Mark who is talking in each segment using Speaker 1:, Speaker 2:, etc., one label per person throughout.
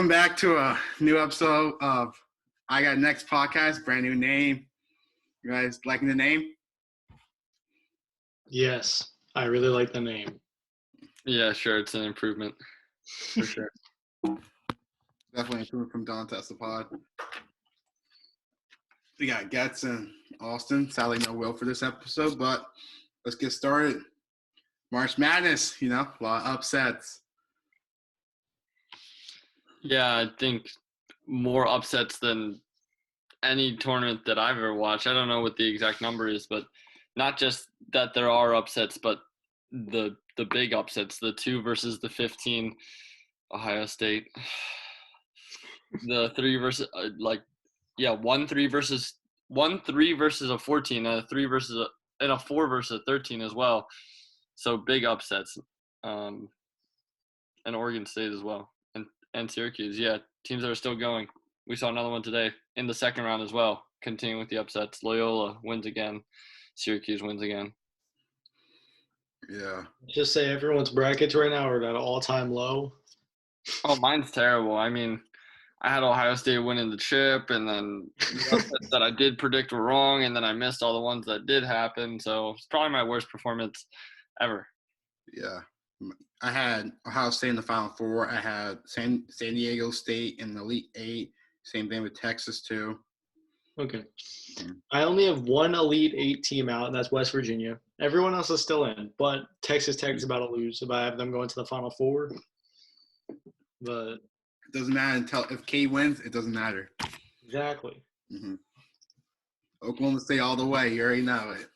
Speaker 1: Welcome back to a new episode of I Got Next podcast, brand new name. You guys liking the name?
Speaker 2: Yes, I really like the name.
Speaker 3: Yeah, sure. It's an improvement. For sure.
Speaker 1: Definitely improvement from Don Pod. We got Getz and Austin. Sadly, no Will for this episode, but let's get started. March Madness, a lot of upsets.
Speaker 3: Yeah, I think more upsets than any tournament that I've ever watched. I don't know what the exact number is, but not just that there are upsets, but the big upsets, the 2 versus the 15, Ohio State. The 3 versus 1-3 versus 1-3 versus a 14, a 3 versus a 4 versus a 13 as well. So big upsets. And Oregon State as well. And Syracuse, yeah, teams that are still going. We saw another one today in the second round as well, continuing with the upsets. Loyola wins again. Syracuse wins again.
Speaker 1: Yeah.
Speaker 2: Just say everyone's brackets right now are at an all-time low.
Speaker 3: Oh, mine's terrible. I mean, I had Ohio State winning the chip, and then the upsets that I did predict were wrong, and then I missed all the ones that did happen. So it's probably my worst performance ever.
Speaker 1: Yeah. I had Ohio State in the Final Four. I had San Diego State in the Elite Eight. Same thing with Texas, too.
Speaker 2: Okay. I only have one Elite Eight team out, and that's West Virginia. Everyone else is still in, but Texas Tech is about to lose if I have them going to the Final Four. But
Speaker 1: it doesn't matter until if K wins, it doesn't matter.
Speaker 2: Exactly.
Speaker 1: Mm-hmm. Oklahoma State all the way. You already know it.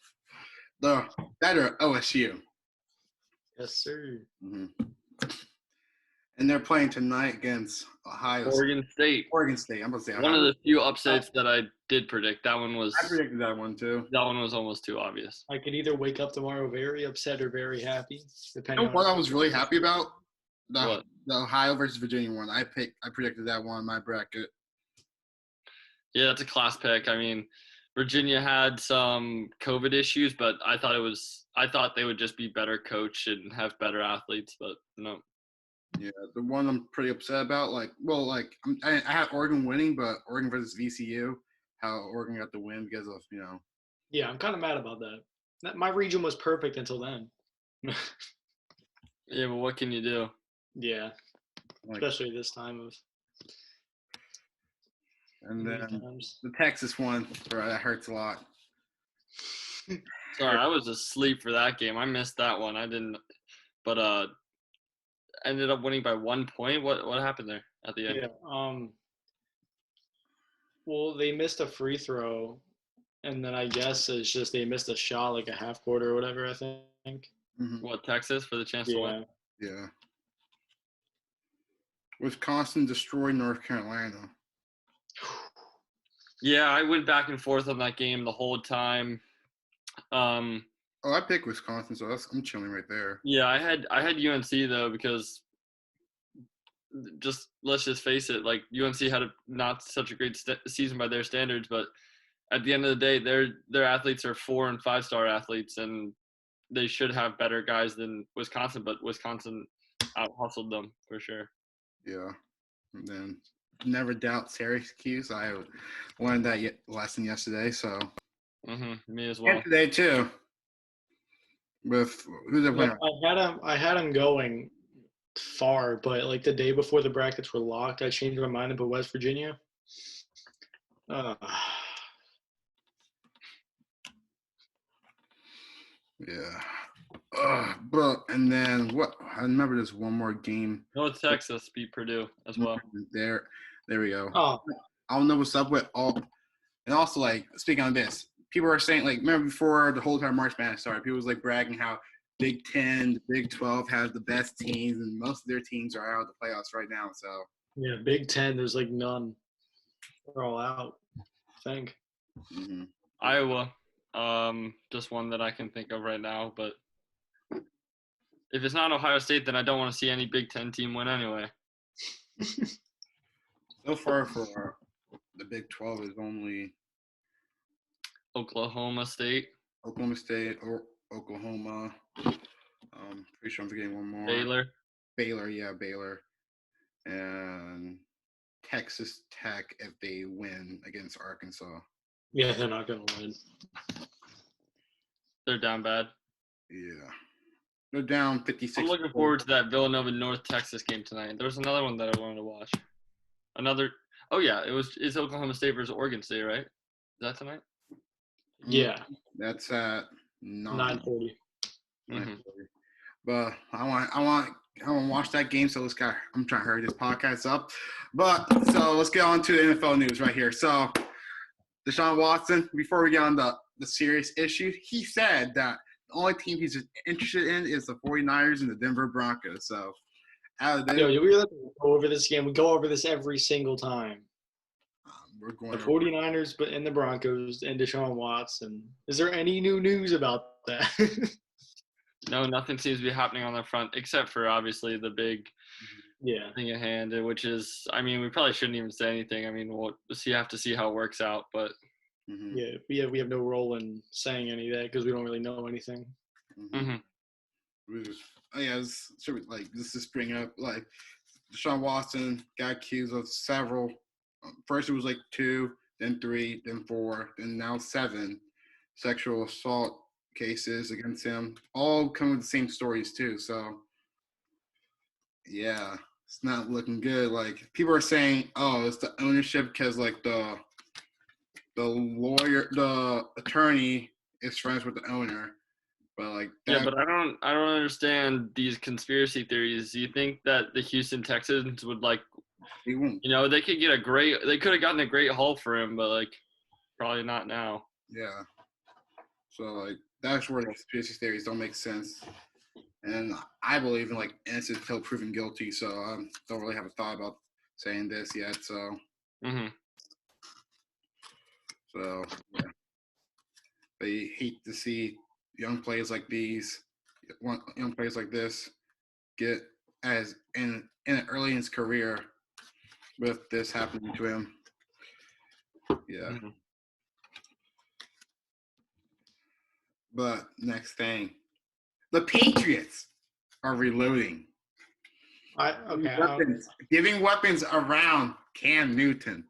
Speaker 1: The better OSU.
Speaker 2: Yes, sir.
Speaker 1: Mm-hmm. And they're playing tonight against
Speaker 3: Oregon State.
Speaker 1: Oregon State. I'm going to say
Speaker 3: one of the few upsets that I did predict. That one was.
Speaker 1: I predicted that one too.
Speaker 3: That one was almost too obvious.
Speaker 2: I could either wake up tomorrow very upset or very happy, depending.
Speaker 1: You know what I was really happy about?
Speaker 3: What?
Speaker 1: The Ohio versus Virginia one. I predicted that one in my bracket.
Speaker 3: Yeah, that's a class pick. I mean, Virginia had some COVID issues, but I thought they would just be better coached and have better athletes, but no.
Speaker 1: Yeah, the one I'm pretty upset about, I had Oregon winning, but Oregon versus VCU, how Oregon got the win because of,
Speaker 2: Yeah, I'm kind of mad about that. My region was perfect until then.
Speaker 3: Yeah, but what can you do?
Speaker 2: Yeah, especially this time of.
Speaker 1: And then the Texas one, that hurts a lot.
Speaker 3: Sorry, I was asleep for that game. I missed that one. I didn't, but ended up winning by 1 point. What happened there at the end?
Speaker 2: Yeah. Well, they missed a free throw, and then I guess it's just they missed a shot, like a half court or whatever. I think.
Speaker 1: Mm-hmm.
Speaker 3: What, Texas for the chance to win?
Speaker 1: Yeah. Wisconsin destroyed North Carolina.
Speaker 3: Yeah, I went back and forth on that game the whole time.
Speaker 1: I picked Wisconsin, so I'm chilling right there.
Speaker 3: Yeah, I had UNC though because let's just face it, like UNC had not such a great season by their standards, but at the end of the day, their athletes are 4- and 5-star athletes, and they should have better guys than Wisconsin, but Wisconsin out-hustled them for sure.
Speaker 1: Yeah, and then never doubt Syracuse. I learned that lesson yesterday, so.
Speaker 3: Me as well.
Speaker 1: And today too. With who's the winner?
Speaker 2: I had him going far, but like the day before the brackets were locked, I changed my mind and put West Virginia.
Speaker 1: Yeah. But and then what? I remember there's one more game.
Speaker 3: North Texas beat Purdue as well.
Speaker 1: There we go.
Speaker 2: Oh.
Speaker 1: I don't know what's up with all. And also, speaking on this, people are saying, remember before the whole time March Madness started, people was bragging how Big 10, the Big 12 has the best teams, and most of their teams are out of the playoffs right now. So
Speaker 2: yeah, Big 10, there's none. They're all out, I think.
Speaker 1: Mm-hmm.
Speaker 3: Iowa, just one that I can think of right now. But if it's not Ohio State, then I don't want to see any Big 10 team win anyway.
Speaker 1: So far for the Big 12 is only
Speaker 3: Oklahoma State,
Speaker 1: or Oklahoma. Pretty sure I'm forgetting one more.
Speaker 3: Baylor.
Speaker 1: Baylor, and Texas Tech if they win against Arkansas.
Speaker 2: Yeah, they're not going to win.
Speaker 3: They're down bad.
Speaker 1: Yeah. They're down 56.
Speaker 3: I'm looking forward to that Villanova North Texas game tonight. There was another one that I wanted to watch. It's Oklahoma State versus Oregon State, right? Is that tonight?
Speaker 2: Yeah.
Speaker 1: That's at
Speaker 2: 9:40.
Speaker 3: Mm-hmm.
Speaker 1: But I want to watch that game. So I'm trying to hurry this podcast up. But so let's get on to the NFL news right here. So Deshaun Watson, before we get on the serious issue, he said that the only team he's interested in is the 49ers and the Denver Broncos. So out of that,
Speaker 2: we really go over this again. We go over this every single time.
Speaker 1: We're going
Speaker 2: the 49ers, but in the Broncos and Deshaun Watson. Is there any new news about that?
Speaker 3: No, nothing seems to be happening on the front except for obviously the big thing at hand, which is, I mean, we probably shouldn't even say anything. I mean, we'll have to see how it works out, but
Speaker 2: we have no role in saying any of that because we don't really know anything.
Speaker 1: This is bringing up like Deshaun Watson got accused of several. First, it was like 2, then 3, then 4, then now 7 sexual assault cases against him. All come with the same stories too. So, yeah, it's not looking good. Like people are saying, "Oh, it's the ownership because like the attorney is friends with the owner." But like that,
Speaker 3: but I don't understand these conspiracy theories. Do you think that the Houston Texans would like?
Speaker 1: They won't.
Speaker 3: They could have gotten a great haul for him, but like probably not now.
Speaker 1: Yeah. So like that's where the conspiracy theories don't make sense. And I believe in like innocent until proven guilty. So I don't really have a thought about saying this yet. So. So yeah. They hate to see young players like this get as in early in his career with this happening to him. Yeah. But next thing, the Patriots are reloading. Giving weapons around Cam Newton.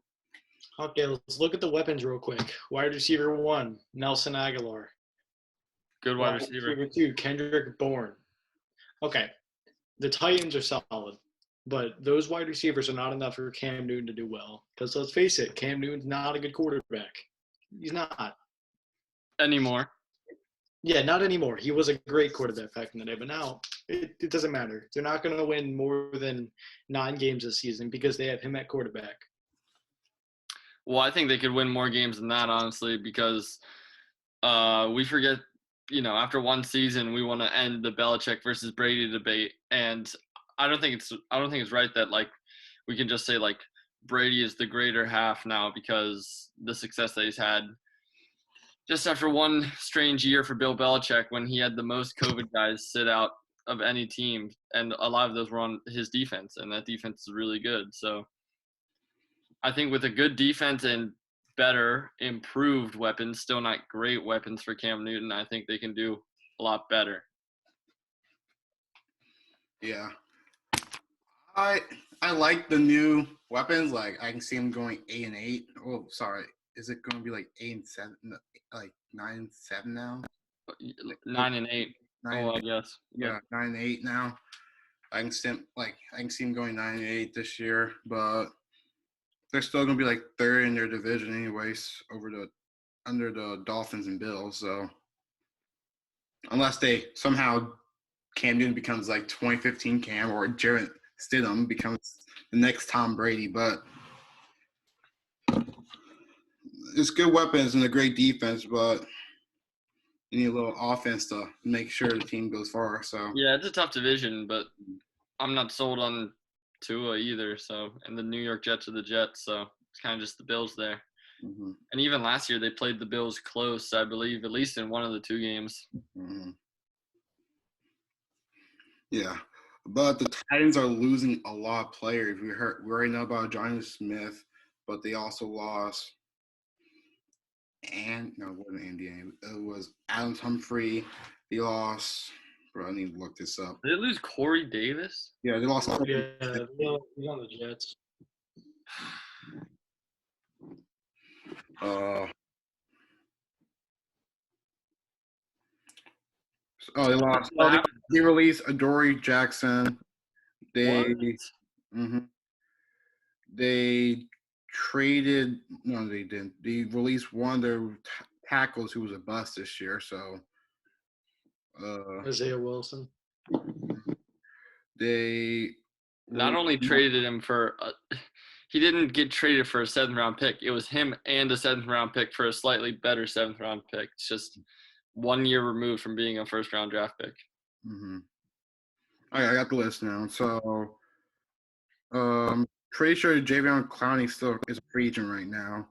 Speaker 2: Okay, let's look at the weapons real quick. Wide receiver 1, Nelson Aguilar.
Speaker 3: Good wide receiver.
Speaker 2: Receiver 2, Kendrick Bourne. Okay, the Titans are solid, but those wide receivers are not enough for Cam Newton to do well. Because let's face it, Cam Newton's not a good quarterback. He's not.
Speaker 3: Anymore.
Speaker 2: Yeah, not anymore. He was a great quarterback back in the day, but now it doesn't matter. They're not going to win more than 9 games this season because they have him at quarterback.
Speaker 3: Well, I think they could win more games than that, honestly, because we forget, after one season, we want to end the Belichick versus Brady debate, and I don't think it's right that like we can just say like Brady is the greater half now because the success that he's had. Just after one strange year for Bill Belichick when he had the most COVID guys sit out of any team, and a lot of those were on his defense, and that defense is really good. So I think with a good defense and better, improved weapons, still not great weapons for Cam Newton, I think they can do a lot better.
Speaker 1: Yeah. I like the new weapons. Like I can see him going 8-8. Oh, sorry. Is it going to be like 8-7? Like 9-7 now?
Speaker 3: 9-8. I guess.
Speaker 1: Yeah, 9-8 now. I can see him going 9-8 this year, but they're still going to be like third in their division, anyways, under the Dolphins and Bills. So unless they somehow Cam Newton becomes like 2015 Cam or Jarrett Stidham becomes the next Tom Brady, but it's good weapons and a great defense, but you need a little offense to make sure the team goes far. So
Speaker 3: yeah, it's a tough division, but I'm not sold on Tua either. So, and the New York Jets are the Jets, so it's kind of just the Bills there. And even last year they played the Bills close, I believe, at least in one of the 2 games.
Speaker 1: Yeah, but the Titans are losing a lot of players. We already know about Johnny Smith, but they also lost. And no, it wasn't Andy. It was Adam Humphrey. They lost. Bro, I need to look this up.
Speaker 3: Did they lose Corey Davis?
Speaker 1: Yeah, they lost.
Speaker 2: Yeah, he's on the Jets.
Speaker 1: They lost.
Speaker 3: What happened?
Speaker 1: They released Adoree Jackson. They
Speaker 3: What?
Speaker 1: they traded. No, they didn't. They released one of their tackles who was a bust this year. So
Speaker 2: Isaiah Wilson.
Speaker 1: they
Speaker 3: Not only traded him for he didn't get traded for a 7th-round pick. It was him and a 7th-round pick for a slightly better 7th-round pick. It's just 1 year removed from being a first-round draft pick.
Speaker 1: Mm-hmm. I got the list now. So, pretty sure Javion Clowney still is a free agent right now.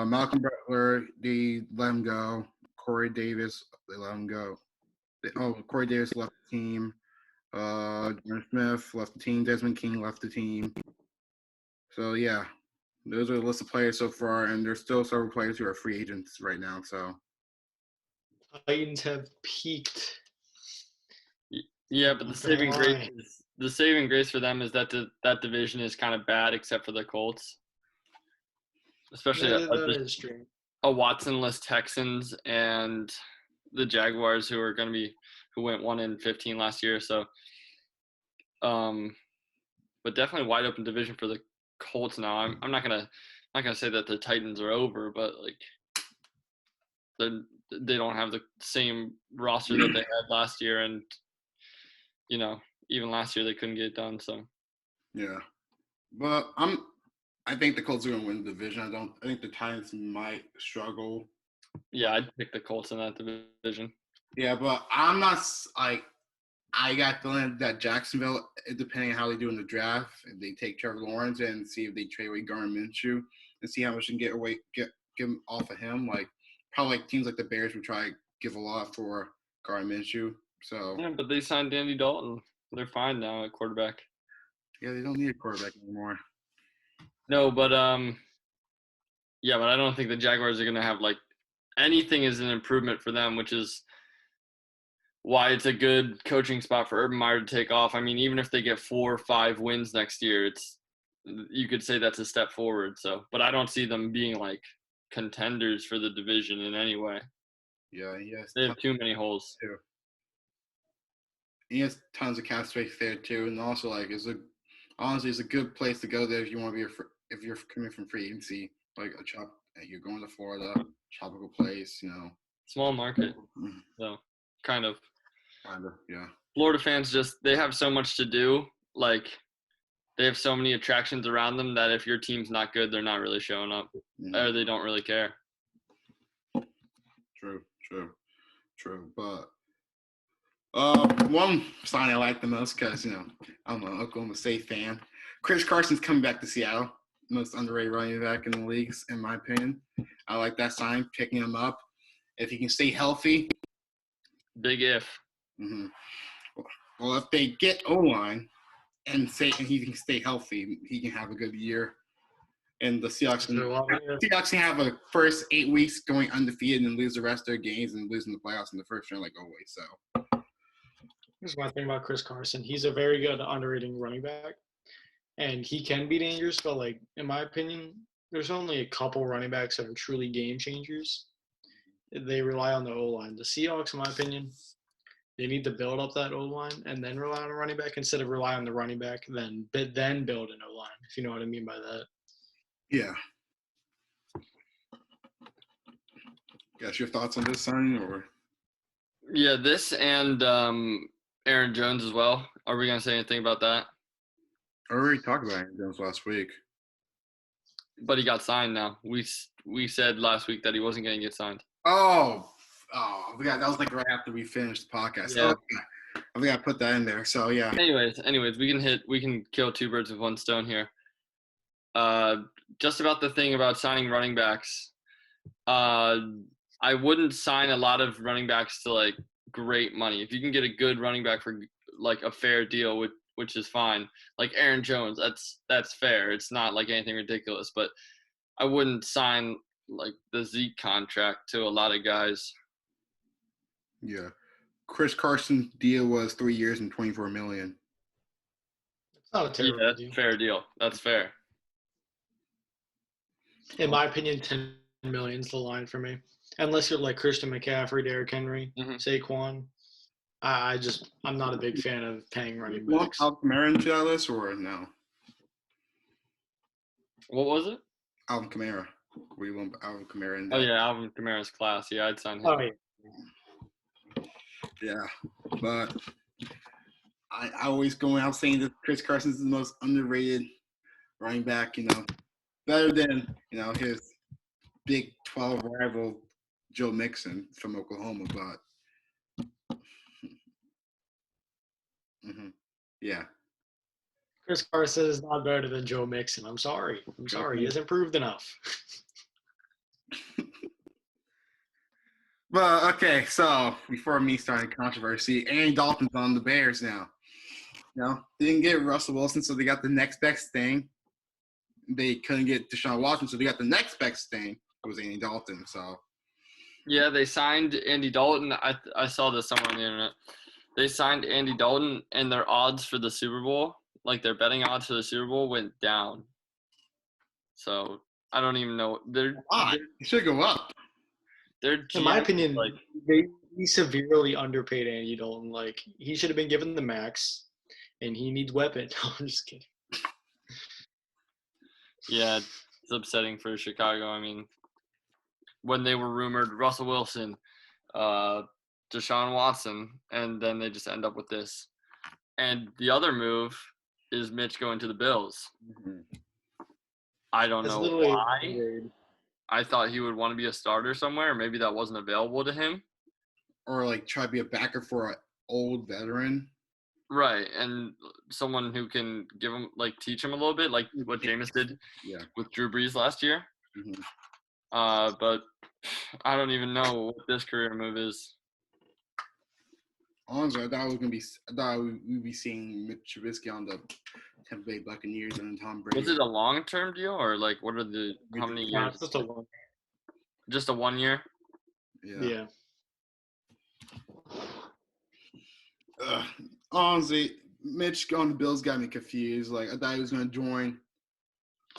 Speaker 1: Malcolm Butler, they let him go. Corey Davis, they let him go. Corey Davis left the team. Jordan Smith left the team. Desmond King left the team. So, yeah, those are the list of players so far, and there's still several players who are free agents right now. So,
Speaker 2: Titans have peaked.
Speaker 3: Yeah, but the saving grace for them is that that division is kind of bad, except for the Colts, especially a Watson-less Texans and the Jaguars, who went 1-15 last year. So, but definitely wide open division for the Colts now. I'm not gonna say that the Titans are over, but like they don't have the same roster that they had last year, and even last year they couldn't get it done. So
Speaker 1: yeah, but I think the Colts are gonna win the division. I think the Titans might struggle.
Speaker 3: Yeah, I'd pick the Colts in that division.
Speaker 1: Yeah, but I'm not like. I got the feeling that Jacksonville, depending on how they do in the draft, if they take Trevor Lawrence and see if they trade away Gardner Minshew and see how much they can get him off of him. Like probably teams like the Bears would try to give a lot for Gardner Minshew. So
Speaker 3: yeah, but they signed Andy Dalton. They're fine now at quarterback.
Speaker 1: Yeah, they don't need a quarterback anymore.
Speaker 3: No, but yeah, but I don't think the Jaguars are gonna have like anything is an improvement for them, which is why it's a good coaching spot for Urban Meyer to take off. I mean, even if they get 4 or 5 wins next year, you could say that's a step forward. So, but I don't see them being like contenders for the division in any way.
Speaker 1: Yeah, yes.
Speaker 3: They have too many holes.
Speaker 1: Too. He has tons of cap space there too, and also like honestly, it's a good place to go there if you want to be if you're coming from free agency, like you're going to Florida, tropical place,
Speaker 3: Small market, so kind of,
Speaker 1: yeah.
Speaker 3: Florida fans they have so much to do. Like they have so many attractions around them that if your team's not good, they're not really showing up, or they don't really care.
Speaker 1: True. But one sign I like the most because I'm an Oklahoma State fan. Chris Carson's coming back to Seattle, most underrated running back in the leagues, in my opinion. I like that sign, picking him up. If he can stay healthy.
Speaker 3: Big if.
Speaker 1: Mm-hmm. Well, if they get O-line and he can stay healthy, he can have a good year. And the Seahawks can have a first 8 weeks going undefeated and lose the rest of their games and losing the playoffs in the first round like always. So
Speaker 2: here's one thing about Chris Carson. He's a very good underrated running back. And he can be dangerous, but like in my opinion, there's only a couple running backs that are truly game changers. They rely on the O-line. The Seahawks, in my opinion, they need to build up that O-line and then rely on a running back instead of rely on the running back, then build an O-line, if you know what I mean by that.
Speaker 1: Yeah. Guess your thoughts on this signing, or?
Speaker 3: Yeah, this and Aaron Jones as well. Are we gonna say anything about that?
Speaker 1: I already talked about Aaron Jones last week.
Speaker 3: But he got signed now. We said last week that he wasn't going to get signed.
Speaker 1: Oh, that was like right after we finished the podcast.
Speaker 3: Yeah.
Speaker 1: I forgot to put that in there. So yeah.
Speaker 3: Anyways, we can kill 2 birds with 1 stone here. Just about the thing about signing running backs. I wouldn't sign a lot of running backs to like great money. If you can get a good running back for like a fair deal, which is fine. Like Aaron Jones, that's fair. It's not like anything ridiculous, but I wouldn't sign like the Zeke contract to a lot of guys.
Speaker 1: Yeah. Chris Carson's deal was 3 years and $24 million.
Speaker 2: It's not a terrible deal.
Speaker 3: Fair deal. That's fair.
Speaker 2: In my opinion, 10 million is the line for me. Unless you're like Christian McCaffrey, Derrick Henry, Saquon. I'm not a big fan of paying running
Speaker 1: You want
Speaker 2: backs.
Speaker 1: Alvin Kamara into that list or no?
Speaker 3: What was it?
Speaker 1: Alvin Kamara. Where you want Alvin Kamara in?
Speaker 3: Oh yeah, Alvin Kamara's class. Yeah, I'd sign him.
Speaker 2: Oh yeah.
Speaker 1: Yeah, but I always go out saying that Chris Carson is the most underrated running back. Better than his Big 12 rival Joe Mixon from Oklahoma, but yeah.
Speaker 2: Chris Carson is not better than Joe Mixon. I'm sorry. He hasn't proved enough.
Speaker 1: But okay, so before me starting controversy, Andy Dalton's on the Bears now. They didn't get Russell Wilson, so they got the next best thing. They couldn't get Deshaun Watson, so they got the next best thing. It was Andy Dalton. So
Speaker 3: yeah, they signed Andy Dalton. I saw this somewhere on the internet. They signed Andy Dalton, and their odds for the Super Bowl, like their betting odds for the Super Bowl, went down. So I don't even know.
Speaker 1: It should go up.
Speaker 2: In my opinion, he severely underpaid Andy Dalton. Like, he should have been given the max, and he needs weapons. No, I'm just kidding.
Speaker 3: Yeah, it's upsetting for Chicago. I mean, when they were rumored Russell Wilson, Deshaun Watson, and then they just end up with this. And the other move is Mitch going to the Bills.
Speaker 1: Mm-hmm.
Speaker 3: I don't know why. Weird. I thought he would want to be a starter somewhere. Maybe that wasn't available to him.
Speaker 1: Or, try to be a backer for an old veteran.
Speaker 3: Right, and someone who can give him, teach him a little bit, like what Jameis did with Drew Brees last year.
Speaker 1: Mm-hmm.
Speaker 3: But I don't even know what this career move is.
Speaker 1: Honestly, I thought we'd be seeing Mitch Trubisky on the Tampa Bay Buccaneers and Tom Brady.
Speaker 3: Was it a long-term deal, or what are how many years? Just a 1 year?
Speaker 2: Yeah.
Speaker 1: Honestly, Mitch on the Bills got me confused. I thought he was going to join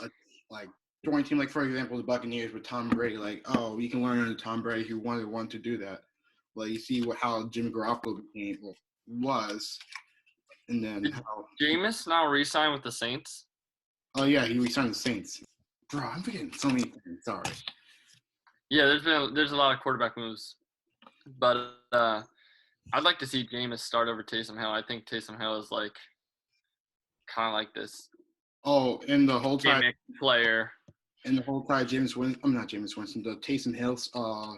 Speaker 1: a team, for example, the Buccaneers with Tom Brady. You can learn under Tom Brady who wanted to do that. You see how Jimmy Garoppolo was, and then
Speaker 3: Did
Speaker 1: how
Speaker 3: Jameis now re-sign with the Saints?
Speaker 1: Oh yeah, he re-signed the Saints. Bro, I'm forgetting so many things. Sorry.
Speaker 3: Yeah, there's a lot of quarterback moves, but I'd like to see Jameis start over Taysom Hill. I think Taysom Hill is kind of like this.
Speaker 1: Oh, and the whole time
Speaker 3: player.
Speaker 1: And the whole time, not Jameis Winston, the Taysom Hill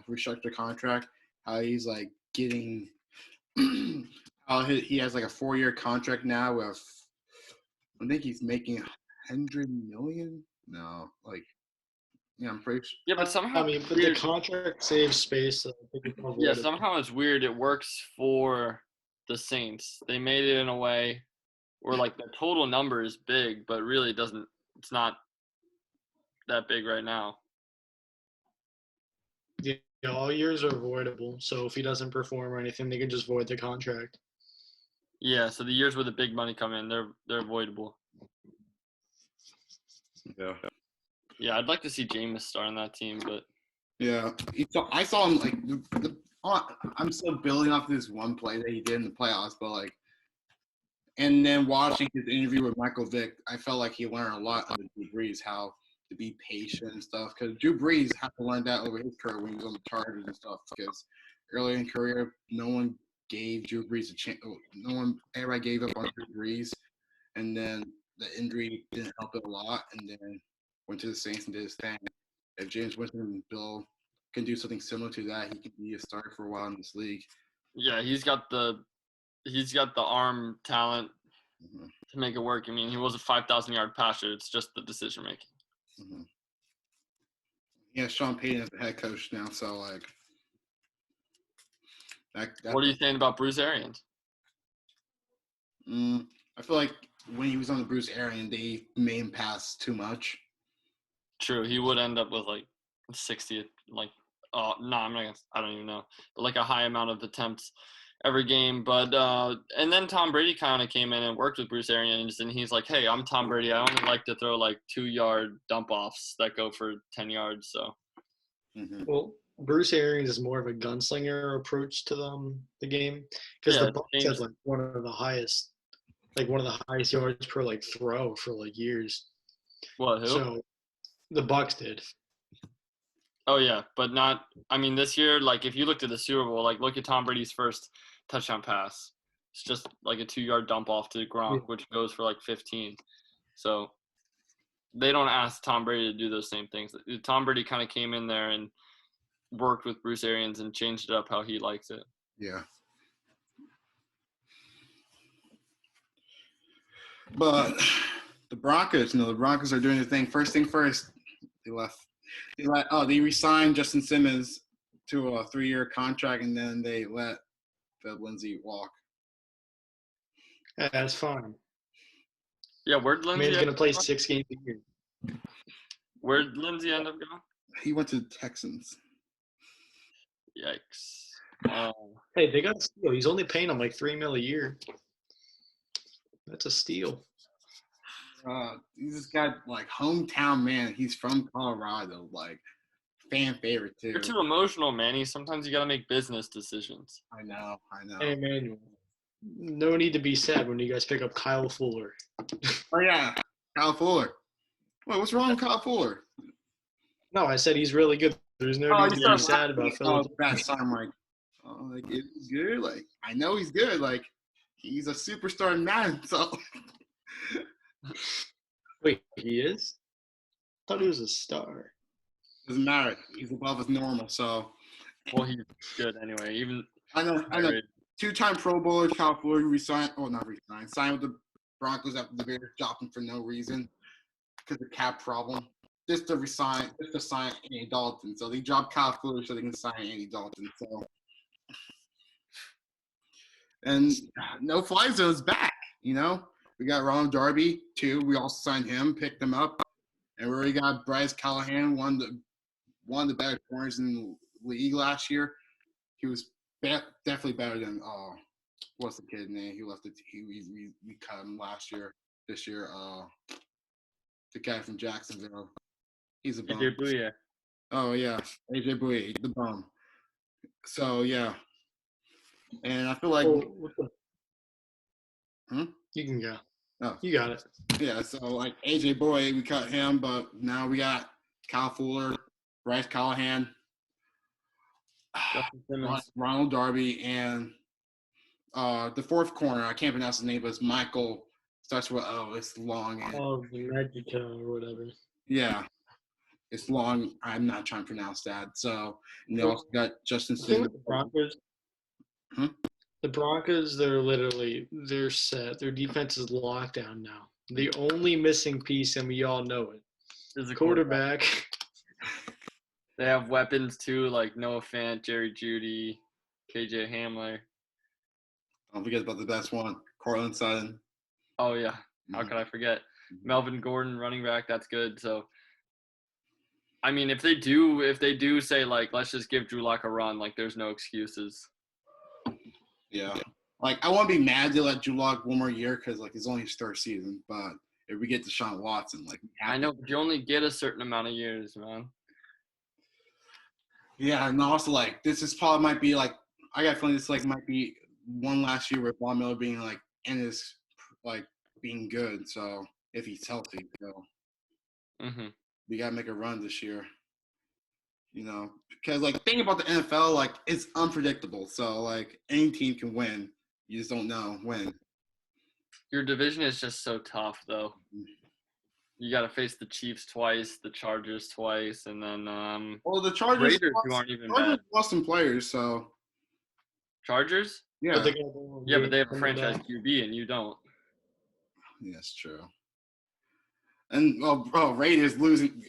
Speaker 1: restructured contract. How he's getting, how he has a 4-year contract now with, I think he's making $100 million. No, I'm pretty sure.
Speaker 3: Yeah, but somehow
Speaker 2: but the contract saves space. So
Speaker 3: yeah, somehow it's weird. It works for the Saints. They made it in a way where the total number is big, but really it's not that big right now.
Speaker 2: Yeah, all years are voidable. So if he doesn't perform or anything, they can just void the contract.
Speaker 3: Yeah, so the years where the big money come in, they're voidable.
Speaker 1: Yeah.
Speaker 3: Yeah, I'd like to see Jameis start on that team, but
Speaker 1: yeah, I saw him I'm still building off this one play that he did in the playoffs, but and then watching his interview with Michael Vick, I felt like he learned a lot under Drew Brees, how to be patient and stuff. Because Drew Brees had to learn that over his career when he was on the Chargers and stuff. Because earlier in career, no one gave Drew Brees a chance. Everybody gave up on Drew Brees, and then the injury didn't help it a lot. And then went to the Saints and did his thing. If James Winston and Bill can do something similar to that, he could be a starter for a while in this league.
Speaker 3: Yeah, he's got the arm talent to make it work. I mean, he was a 5,000-yard passer. It's just the decision making.
Speaker 1: Mm-hmm. Yeah, Sean Payton is the head coach now, so
Speaker 3: what are you saying about Bruce Arians?
Speaker 1: I feel like when he was on the Bruce Arians, they made him pass too much.
Speaker 3: True, he would end up with 60, no, I'm not gonna, I don't even know, but a high amount of attempts. every game. But and then Tom Brady kind of came in and worked with Bruce Arians, and he's like, hey, I'm Tom Brady. I only like to throw like 2-yard dump offs that go for 10 yards. So.
Speaker 1: Mm-hmm.
Speaker 2: Well, Bruce Arians is more of a gunslinger approach to the game because the Bucs has like one of the highest yards per like throw for like years.
Speaker 3: What? Who?
Speaker 2: So the Bucs did.
Speaker 3: Oh yeah, but not. I mean, this year, like if you looked at the Super Bowl, like look at Tom Brady's first touchdown pass. It's just like a 2-yard dump off to Gronk, which goes for like 15. So they don't ask Tom Brady to do those same things. Tom Brady kind of came in there and worked with Bruce Arians and changed it up how he likes it.
Speaker 1: Yeah. But the Broncos, the Broncos are doing their thing. First thing first, they re-signed Justin Simmons to a 3-year contract, and then they let Philip Lindsay walk.
Speaker 2: That's fine.
Speaker 3: Yeah, where'd Lindsay?
Speaker 2: Man's gonna play 6 games a year.
Speaker 3: Where'd Lindsay end up going?
Speaker 1: He went to the Texans.
Speaker 3: Yikes.
Speaker 2: Hey, they got a steal. He's only paying him like $3 million a year. That's a steal.
Speaker 1: He's just got like hometown man. He's from Colorado, like fan favorite too.
Speaker 3: You're too emotional, Manny. Sometimes you gotta make business decisions.
Speaker 1: I know.
Speaker 2: Hey, Emmanuel. No need to be sad when you guys pick up Kyle Fuller.
Speaker 1: Oh yeah, Kyle Fuller. Wait, what's wrong with Kyle Fuller?
Speaker 2: No, I said he's really good. There's no need to be sad about Philly.
Speaker 1: I'm like, is he good? Like, I know he's good. Like, he's a superstar in Madden. So.
Speaker 2: Wait, he is? I thought he was a star.
Speaker 1: Doesn't matter. He's above his normal. So.
Speaker 3: Well, he's good anyway. Even
Speaker 1: I know. 2-time Pro Bowler Kyle Fuller signed with the Broncos after the Bears dropped him for no reason because of cap problem. Just to sign Andy Dalton. So they dropped Kyle Fuller so they can sign Andy Dalton. So, and No Fly Zone's back. We got Ronald Darby too. We also signed him, picked him up, and we already got Bryce Callahan, one of the better corners in the league last year. He was definitely better than what's the kid's name? He left we cut him this year. The guy from Jacksonville. He's a bum.
Speaker 3: AJ Bouye.
Speaker 1: Oh yeah, AJ Bouye, the bum. So yeah, and I feel like.
Speaker 2: You can go.
Speaker 1: Oh,
Speaker 2: you got it.
Speaker 1: Yeah, so like AJ Bouye, we cut him, but now we got Kyle Fuller, Bryce Callahan, Ronald Darby, and the fourth corner. I can't pronounce his name, but it's Michael. Starts with it's long.
Speaker 2: Magica or whatever.
Speaker 1: Yeah. It's long. I'm not trying to pronounce that. So, and they also got Justin Simmons.
Speaker 2: The Broncos, they're set. Their defense is locked down now. The only missing piece, and we all know it, is the quarterback.
Speaker 3: They have weapons too, like Noah Fant, Jerry Jeudy, KJ Hamler.
Speaker 1: Don't forget about the best one, Cortland Sutton.
Speaker 3: Oh yeah, how could I forget? Melvin Gordon, running back. That's good. So. I mean, if they do say, like, let's just give Drew Lock a run, like, there's no excuses.
Speaker 1: Yeah. Like, I won't be mad to let Drew Lock one more year because, like, it's only his third season. But if we get Deshaun Watson, like,
Speaker 3: I know, but you only get a certain amount of years, man.
Speaker 1: Yeah, and also, like, this is probably might be, like, I got a feeling this, like, might be one last year with Von Miller being, like, in his, like, being good. So, if he's healthy, so.
Speaker 3: Mm-hmm.
Speaker 1: We got to make a run this year, because, like, the thing about the NFL, like, it's unpredictable. So, like, any team can win. You just don't know when.
Speaker 3: Your division is just so tough, though. You got to face the Chiefs twice, the Chargers twice, and then
Speaker 1: the Chargers
Speaker 3: Raiders, who aren't even
Speaker 1: Chargers
Speaker 3: bad.
Speaker 1: lost some players, so.
Speaker 3: Chargers?
Speaker 1: Yeah.
Speaker 3: But they have a franchise QB, and you don't.
Speaker 1: Yeah, that's true. And Raiders losing,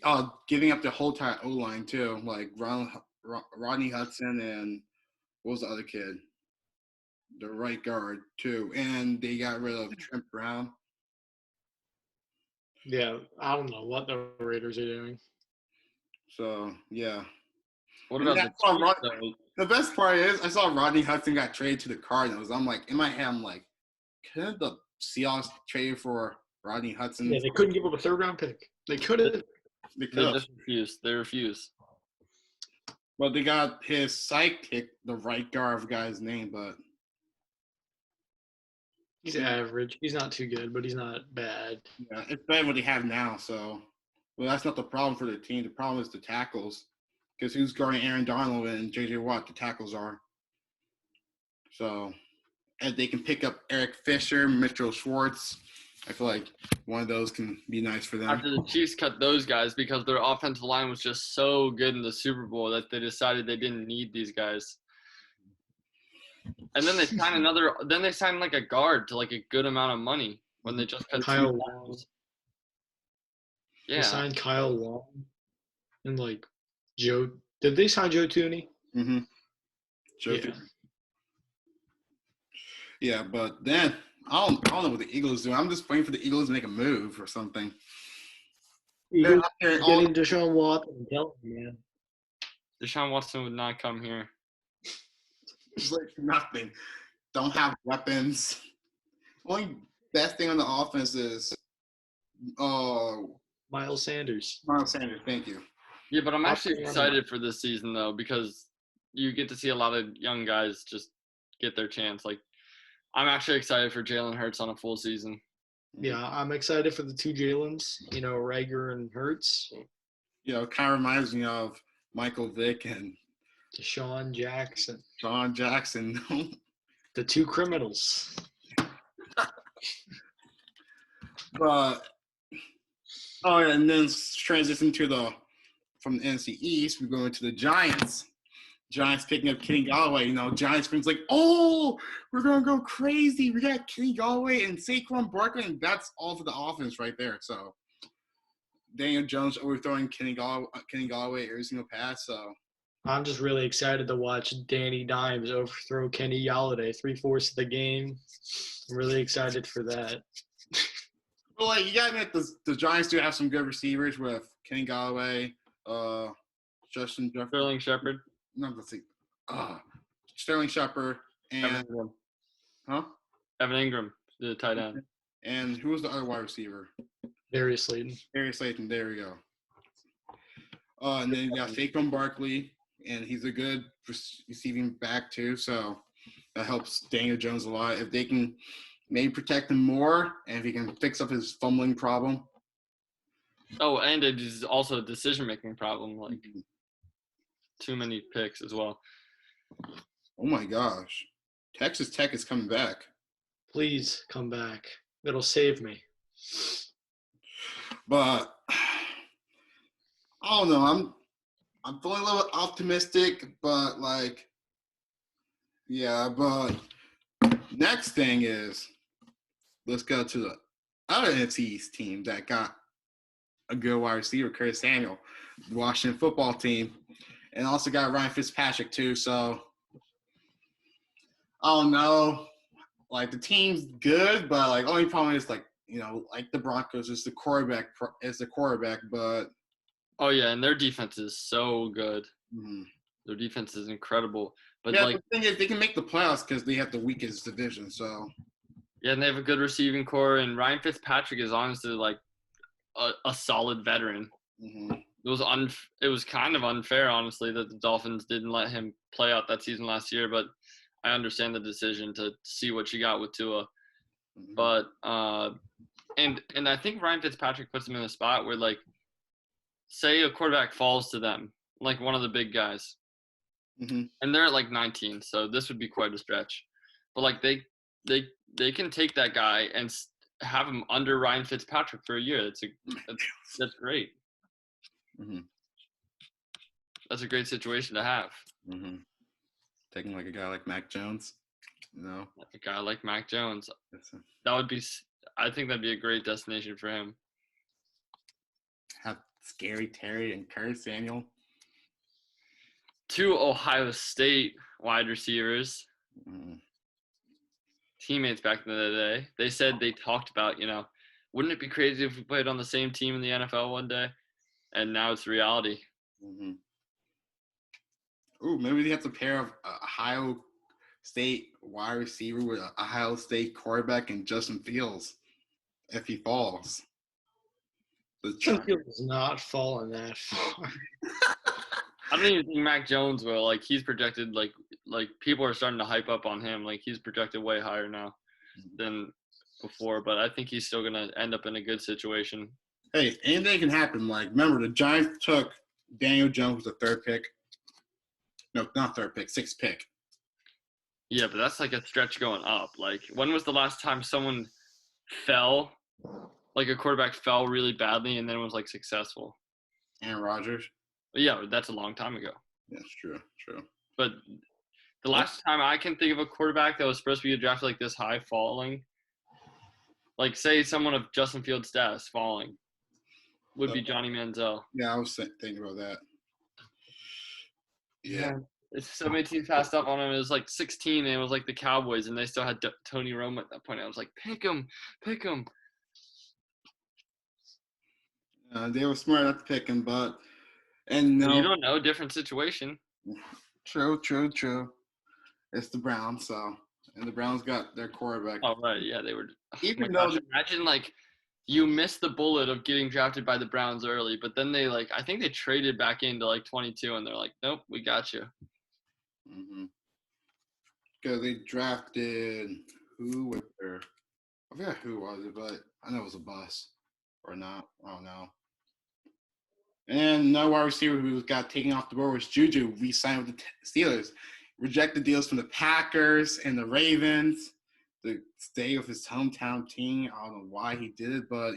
Speaker 1: giving up the whole entire O-line too, like Rodney Hudson and what was the other kid, the right guard too, and they got rid of Trent Brown.
Speaker 2: Yeah, I don't know what the Raiders are doing.
Speaker 1: So yeah.
Speaker 3: What about the Chiefs, though?
Speaker 1: The best part is I saw Rodney Hudson got traded to the Cardinals. I'm like, in my head, I'm like, couldn't the Seahawks trade for Rodney Hudson?
Speaker 2: Yeah, they couldn't give up a third-round pick. They couldn't.
Speaker 1: They
Speaker 3: They
Speaker 1: could,
Speaker 3: just refuse. They refuse.
Speaker 1: but they got his sidekick, the right guard, I forgot his name, but
Speaker 2: He's average. He's not too good, but he's not bad.
Speaker 1: yeah, it's better what they have now. So, well, that's not the problem for the team. The problem is the tackles, because who's guarding Aaron Donald and J.J. Watt? The tackles are. So, and they can pick up Eric Fisher, Mitchell Schwartz. I feel like one of those can be nice for them.
Speaker 3: After the Chiefs cut those guys because their offensive line was just so good in the Super Bowl that they decided they didn't need these guys. And then they signed another. Then they signed like a guard to like a good amount of money when they just cut
Speaker 2: Kyle
Speaker 3: two
Speaker 2: Long.
Speaker 3: guys.
Speaker 2: They
Speaker 3: Yeah,
Speaker 2: signed Kyle Long and like Joe. Did they sign Joe Tooney?
Speaker 1: Mm-hmm.
Speaker 2: Yeah.
Speaker 1: Yeah, but then I don't know what the Eagles do. I'm just waiting for the Eagles to make a move or something. They're
Speaker 2: Eagles
Speaker 1: out there all
Speaker 2: getting Deshaun Watson. I'm telling you, man.
Speaker 3: Deshaun Watson would not come here.
Speaker 1: like nothing. Don't have weapons. Only best thing on the offense is
Speaker 2: Miles Sanders.
Speaker 1: Miles Sanders. Thank you.
Speaker 3: Yeah, but I'm actually
Speaker 2: Watson.
Speaker 3: excited for this season though because you get to see a lot of young guys just get their chance. Like, I'm actually excited for Jalen Hurts on a full season.
Speaker 2: Yeah, I'm excited for the two Jalen's, Rager and Hurts.
Speaker 1: You know, it kind of reminds me of Michael Vick and
Speaker 2: Deshaun Jackson.
Speaker 1: John Jackson.
Speaker 2: The two criminals.
Speaker 1: But and then transition from the NFC East, we go into the Giants. Giants picking up Kenny Gollaway. Giants fans like, oh, we're gonna go crazy. We got Kenny Gollaway and Saquon Barkley, and that's all for the offense right there. So Daniel Jones overthrowing Kenny Gollaway every single pass. So
Speaker 2: I'm just really excited to watch Danny Dimes overthrow Kenny Golladay 3/4 of the game. I'm really excited for that.
Speaker 1: But you gotta admit, the Giants do have some good receivers with Kenny Gollaway, Justin Jefferson.
Speaker 3: Sterling Shepard.
Speaker 1: No, let's see. Sterling Shepard and
Speaker 3: Evan Ingram, the tight end.
Speaker 1: And who was the other wide receiver?
Speaker 2: Darius Slayton.
Speaker 1: Darius Slayton. There we go. And then you got Saquon Barkley, and he's a good receiving back too. So that helps Daniel Jones a lot. If they can maybe protect him more, and if he can fix up his fumbling problem.
Speaker 3: Oh, and it is also a decision-making problem. Like, too many picks as well.
Speaker 1: Oh my gosh, Texas Tech is coming back.
Speaker 2: Please come back. It'll save me.
Speaker 1: But I don't know. I'm feeling a little optimistic, but But next thing is, let's go to the other NFC East team that got a good wide receiver, Curtis Samuel, the Washington football team. And also got Ryan Fitzpatrick too. So I don't know. The team's good, but only problem is the Broncos is the quarterback but
Speaker 3: Oh yeah, and their defense is so good.
Speaker 1: mm-hmm.
Speaker 3: Their defense is incredible. But
Speaker 1: the thing is they can make the playoffs because they have the weakest division. So
Speaker 3: yeah, and they have a good receiving core, and Ryan Fitzpatrick is honestly a solid veteran.
Speaker 1: Mm-hmm.
Speaker 3: It was kind of unfair, honestly, that the Dolphins didn't let him play out that season last year, but I understand the decision to see what you got with Tua.
Speaker 1: Mm-hmm.
Speaker 3: But and I think Ryan Fitzpatrick puts him in a spot where say a quarterback falls to them, one of the big guys,
Speaker 1: mm-hmm.
Speaker 3: and they're at 19, so this would be quite a stretch. But they can take that guy and have him under Ryan Fitzpatrick for a year. That's great.
Speaker 1: Mm-hmm.
Speaker 3: That's a great situation to have.
Speaker 1: Mm-hmm. Taking a guy like Mac Jones,
Speaker 3: A guy like Mac Jones, I think that'd be a great destination for him.
Speaker 1: Have Scary Terry and Curtis Samuel.
Speaker 3: Two Ohio State wide receivers, teammates back in the day. They said they talked about, wouldn't it be crazy if we played on the same team in the NFL one day? And now it's reality.
Speaker 1: Mm-hmm. Ooh, maybe they have to pair of Ohio State wide receiver with an Ohio State quarterback and Justin Fields if he falls.
Speaker 2: Justin Fields has not fallen that far.
Speaker 3: I don't even think Mac Jones will. Like he's projected. Like people are starting to hype up on him. Like he's projected way higher now than before. But I think he's still gonna end up in a good situation.
Speaker 1: Hey, anything can happen. Like remember, the Giants took Daniel Jones with the third pick. No, not third pick, sixth pick.
Speaker 3: Yeah, but that's like a stretch going up. Like when was the last time someone fell? Like a quarterback fell really badly and then was like successful.
Speaker 1: Aaron Rodgers.
Speaker 3: But yeah, that's a long time ago.
Speaker 1: That's true.
Speaker 3: But the last time I can think of a quarterback that was supposed to be drafted like this high falling, like say someone of Justin Fields' status falling, would be Johnny Manziel.
Speaker 1: Yeah, I was thinking about that. Yeah.
Speaker 3: It's so many teams passed up on him. It was like 16, and it was like the Cowboys, and they still had Tony Romo at that point. I was like, pick him.
Speaker 1: They were smart enough to pick him, but you
Speaker 3: don't know, different situation.
Speaker 1: True. It's the Browns, and the Browns got their quarterback.
Speaker 3: Oh right, yeah, they were.
Speaker 1: Imagine
Speaker 3: like you missed the bullet of getting drafted by the Browns early, but then they I think they traded back into 22, and they're like, nope, we got you.
Speaker 1: Mm-hmm. Because they drafted who with their? I forgot who was it, but I know it was a bust or not. I don't know. And no wide receiver who got taken off the board was Juju. We signed with the Steelers. Rejected deals from the Packers and the Ravens to stay with his hometown team. I don't know why he did it, but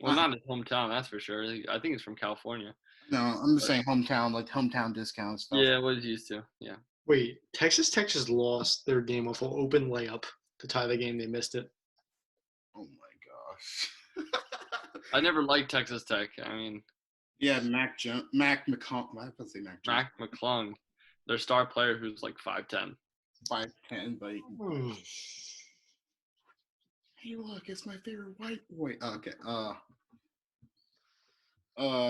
Speaker 3: Well, not his hometown, that's for sure. I think it's from California.
Speaker 1: No, I'm just saying hometown, like hometown discount stuff.
Speaker 3: Yeah, what he's used to. Yeah.
Speaker 2: Wait, Texas Tech just lost their game off an open layup to tie the game. They missed it.
Speaker 1: Oh my gosh.
Speaker 3: I never liked Texas Tech. I mean.
Speaker 1: Yeah, Mac McClung. Why did I say Mac?
Speaker 3: Mac McClung, their star player who's like 5'10".
Speaker 1: 5'10", but hey, look, it's my favorite white boy. Okay.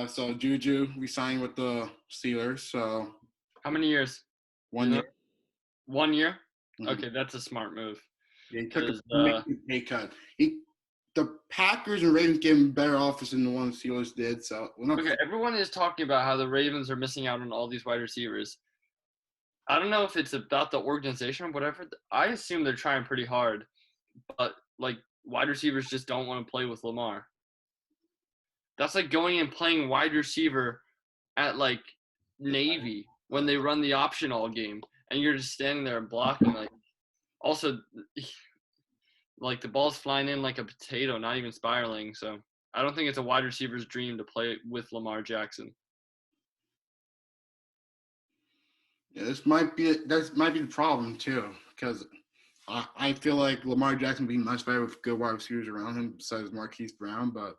Speaker 1: So Juju, we signed with the Steelers. So
Speaker 3: how many years?
Speaker 1: 1 year.
Speaker 3: 1 year?
Speaker 1: Mm-hmm.
Speaker 3: Okay, that's a smart move.
Speaker 1: Yeah, he took a pay cut. The Packers and Ravens gave him better offers than the one the Steelers did. So
Speaker 3: everyone is talking about how the Ravens are missing out on all these wide receivers. I don't know if it's about the organization or whatever. I assume they're trying pretty hard, but wide receivers just don't want to play with Lamar. That's like going and playing wide receiver at Navy when they run the option all game, and you're just standing there and blocking. Also, the ball's flying in like a potato, not even spiraling. So I don't think it's a wide receiver's dream to play with Lamar Jackson.
Speaker 1: Yeah, that might be the problem too, because I feel like Lamar Jackson would be much better with good wide receivers around him besides Marquise Brown, but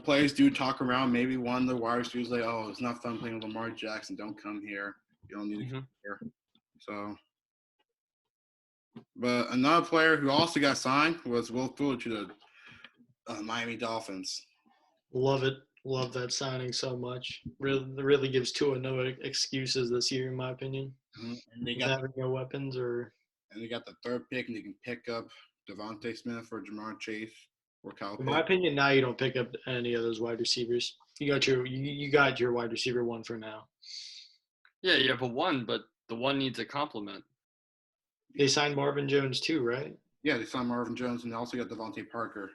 Speaker 1: players do talk around. Maybe one of the wide receivers oh, it's not fun playing with Lamar Jackson. Don't come here. You don't need to come here. So, but another player who also got signed was Will Fuller to the Miami Dolphins.
Speaker 2: Love it. Love that signing so much. Really gives Tua no excuses this year, in my opinion.
Speaker 1: Mm-hmm. And they got
Speaker 2: having no weapons, and
Speaker 1: they got the third pick, and they can pick up Devontae Smith or Jamar Chase or Kyle.
Speaker 2: In my opinion, now you don't pick up any of those wide receivers. You got your wide receiver one for now.
Speaker 3: Yeah, you have a one, but the one needs a complement.
Speaker 2: They signed Marvin Jones too, right?
Speaker 1: Yeah, they signed Marvin Jones, and they also got Devontae Parker.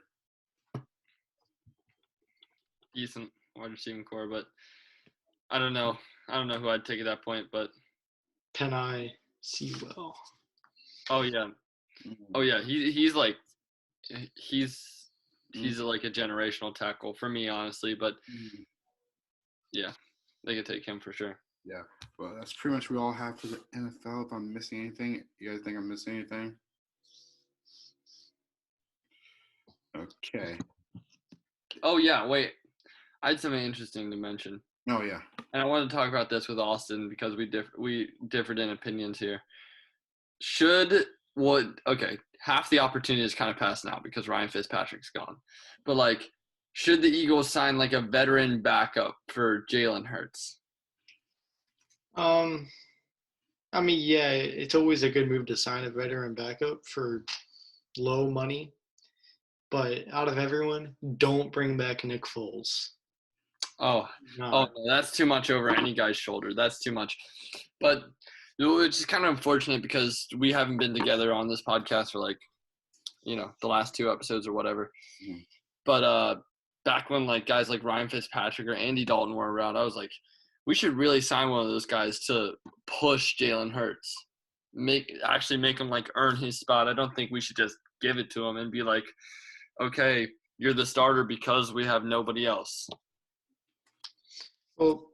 Speaker 3: Decent wide receiving core, but I don't know who I'd take at that point, but
Speaker 2: Penei Sewell.
Speaker 3: Oh yeah. He's like a generational tackle for me, honestly, but yeah, they could take him for sure.
Speaker 1: Yeah, well, that's pretty much what we all have for the NFL. If I'm missing anything, you guys think I'm missing anything? Okay.
Speaker 3: Oh yeah, wait. I had something interesting to mention.
Speaker 1: Oh yeah.
Speaker 3: And I wanted to talk about this with Austin because we differed in opinions here. Half the opportunity is kind of passed now because Ryan Fitzpatrick's gone. But should the Eagles sign like a veteran backup for Jalen Hurts?
Speaker 2: I mean, yeah, it's always a good move to sign a veteran backup for low money. But out of everyone, don't bring back Nick Foles.
Speaker 3: Oh, no, that's too much over any guy's shoulder. That's too much. But it's just kind of unfortunate because we haven't been together on this podcast for like, the last 2 episodes or whatever. Mm-hmm. But back when like guys like Ryan Fitzpatrick or Andy Dalton were around, I was like, we should really sign one of those guys to push Jalen Hurts, make him like earn his spot. I don't think we should just give it to him and be like, okay, you're the starter because we have nobody else.
Speaker 2: Well,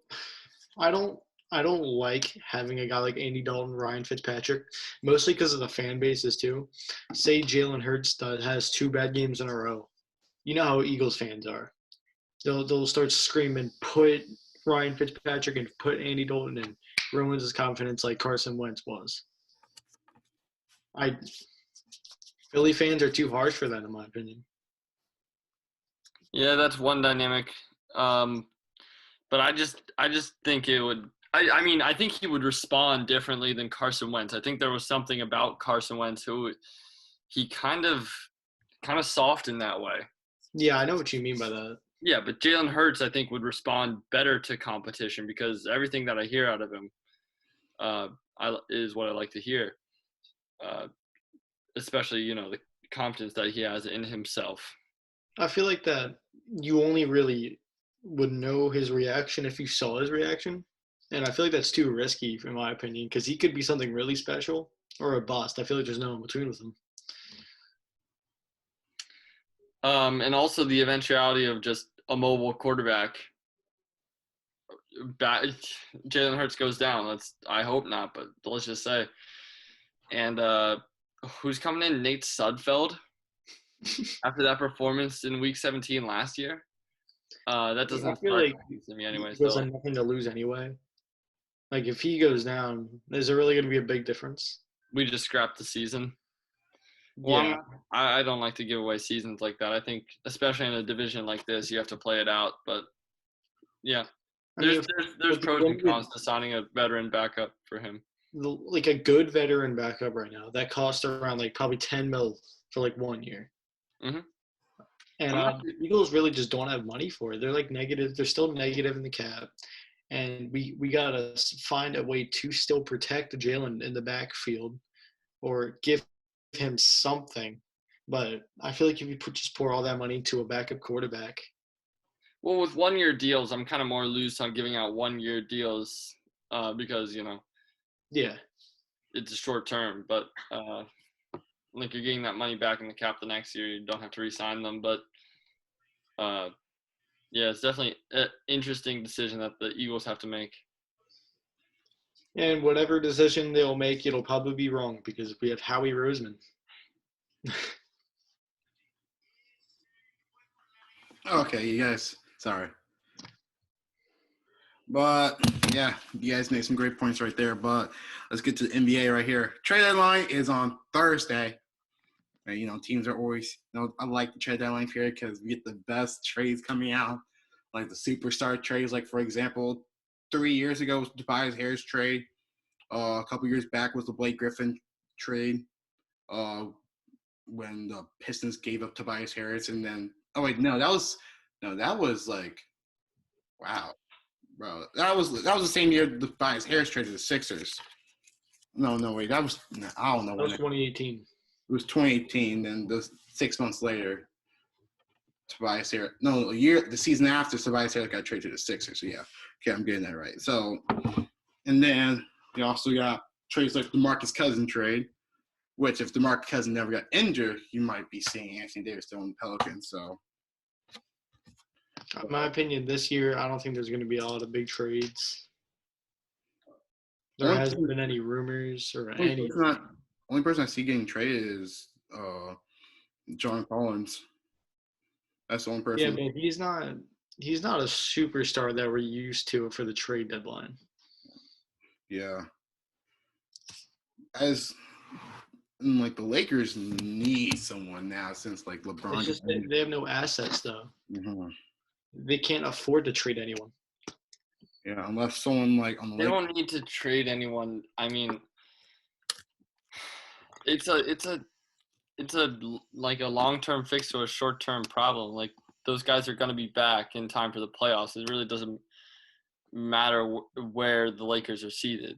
Speaker 2: I don't like having a guy like Andy Dalton, Ryan Fitzpatrick, mostly because of the fan bases too. Say Jalen Hurts has 2 bad games in a row. You know how Eagles fans are. They'll start screaming, put Ryan Fitzpatrick and put Andy Dalton and ruins his confidence like Carson Wentz was. Philly fans are too harsh for that, in my opinion.
Speaker 3: Yeah, that's one dynamic. But I just think it would. I think he would respond differently than Carson Wentz. I think there was something about Carson Wentz who he kind of soft in that way.
Speaker 2: Yeah, I know what you mean by that.
Speaker 3: Yeah, but Jalen Hurts, I think, would respond better to competition because everything that I hear out of him is what I like to hear, especially, the confidence that he has in himself.
Speaker 2: I feel like that you only really would know his reaction if you saw his reaction. And I feel like that's too risky, in my opinion, because he could be something really special or a bust. I feel like there's no in between with him.
Speaker 3: And also the eventuality of just a mobile quarterback. Jalen Hurts goes down. I hope not, but let's just say. And who's coming in? Nate Sudfeld. After that performance in Week 17 last year, that doesn't.
Speaker 2: I feel like
Speaker 3: to me anyway.
Speaker 2: He has nothing to lose anyway. Like if he goes down, is there really going to be a big difference?
Speaker 3: We just scrapped the season. Well,
Speaker 2: yeah,
Speaker 3: I don't like to give away seasons like that. I think, especially in a division like this, you have to play it out. But yeah, there's pros and cons to signing a veteran backup for him.
Speaker 2: Like a good veteran backup right now that costs around like probably $10 million for like 1 year.
Speaker 3: Mm-hmm.
Speaker 2: And the Eagles really just don't have money for it. They're like negative. They're still negative in the cap. And we got to find a way to still protect Jalen in the backfield or give him something. But I feel like if you just pour all that money into a backup quarterback.
Speaker 3: Well, with 1-year deals, I'm kind of more loose on giving out 1-year deals because,
Speaker 2: yeah,
Speaker 3: it's a short term. But like you're getting that money back in the cap the next year. You don't have to re-sign them. But, yeah, it's definitely an interesting decision that the Eagles have to make.
Speaker 2: And whatever decision they'll make, it'll probably be wrong because we have Howie Roseman.
Speaker 1: Okay, you guys. Sorry. But, yeah, you guys made some great points right there. But let's get to the NBA right here. Trade deadline is on Thursday. And, teams are always, I like the trade deadline period because we get the best trades coming out, like the superstar trades. Like, for example, 3 years ago was the Tobias Harris trade. A couple years back was the Blake Griffin trade when the Pistons gave up Tobias Harris. And then, that was like, wow, bro. That was the same year the Tobias Harris traded the Sixers. No, wait, I don't know.
Speaker 2: That was 2018.
Speaker 1: It was 2018. Then 6 months later, Tobias Harris. No, the season after Tobias Harris got traded to the Sixers. So yeah, okay, I'm getting that right. So, and then we also got trades like the DeMarcus Cousins trade, which if DeMarcus Cousins never got injured, you might be seeing Anthony Davis still in the Pelicans. So,
Speaker 2: in my opinion, this year I don't think there's going to be a lot of big trades. There hasn't been any rumors or any.
Speaker 1: Only person I see getting traded is John Collins. That's the only person.
Speaker 2: Yeah, but he's not a superstar that we're used to for the trade deadline.
Speaker 1: Yeah. As And, like, the Lakers need someone now since, like,
Speaker 2: It's
Speaker 1: LeBron.
Speaker 2: just they have no assets though.
Speaker 1: Mm-hmm.
Speaker 2: They can't afford to trade anyone.
Speaker 1: Yeah, unless someone, like, on the
Speaker 3: They
Speaker 1: Lakers.
Speaker 3: don't need to trade anyone. I mean, it's a like a long-term fix to a short-term problem. Like those guys are going to be back in time for the playoffs. It really doesn't matter where the Lakers are seated.